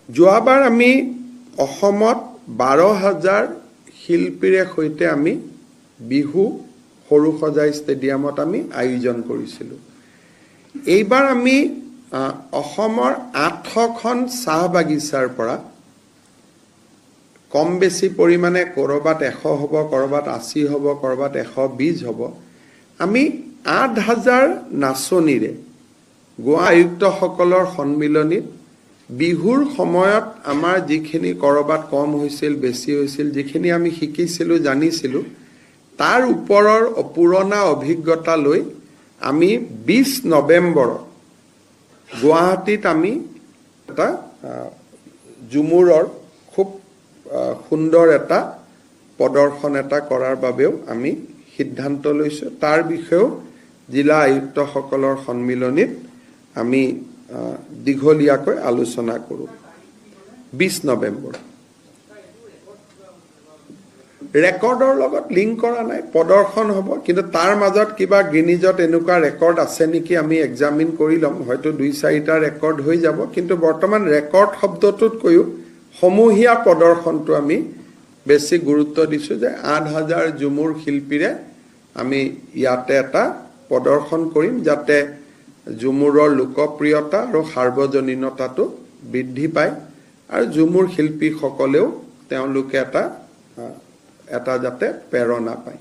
যোৱাবাৰ আমি অসমত 12,000 শিল্পীৰে সৈতে আমি বিহু সৰুসজাই ষ্টেডিয়ামত আমি আয়োজন কৰিছিলোঁ। এইবাৰ আমি অসমৰ 8খন চাহ বাগিচাৰ পৰা কম বেছি পৰিমাণে ক'ৰবাত 100 হ'ব, ক'ৰবাত 80 হ'ব, ক'ৰবাত 120 হ'ব, আমি 8,000 নাচনীৰে গোৱা আয়ুক্তসকলৰ সন্মিলনীত বিহুৰ সময়ত আমাৰ যিখিনি ক'ৰবাত কম হৈছিল, বেছি হৈছিল, যিখিনি আমি শিকিছিলোঁ, জানিছিলোঁ, তাৰ ওপৰৰ পুৰণা অভিজ্ঞতা লৈ আমি 20 নৱেম্বৰত গুৱাহাটীত আমি এটা ঝুমুৰৰ খুব সুন্দৰ এটা প্ৰদৰ্শন এটা কৰাৰ বাবেও আমি সিদ্ধান্ত লৈছোঁ। তাৰ বিষয়েও জিলা আয়ুক্তসকলৰ সন্মিলনীত আমি দীঘলীয়াকৈ আলোচনা কৰোঁ। 20 নৱেম্বৰ ৰেকৰ্ডৰ লগত লিংক কৰা নাই, প্ৰদৰ্শন হ'ব, কিন্তু তাৰ মাজত কিবা গিনিজত এনেকুৱা ৰেকৰ্ড আছে নেকি আমি এক্সামিন কৰি ল'ম। হয়তো 2-4টা ৰেকৰ্ড হৈ যাব, কিন্তু বৰ্তমান ৰেকৰ্ড শব্দটোতকৈও সমূহীয়া প্ৰদৰ্শনটো আমি বেছি গুৰুত্ব দিছোঁ, যে 8,000 ঝুমুৰ শিল্পীৰে আমি ইয়াতে এটা প্ৰদৰ্শন কৰিম, যাতে ঝুমুৰৰ লোকপ্ৰিয়তা আৰু সাৰ্বজনীনতাটো বৃদ্ধি পায়, আৰু ঝুমুৰ শিল্পীসকলেও তেওঁলোকে এটা যাতে প্ৰেৰণা পায়।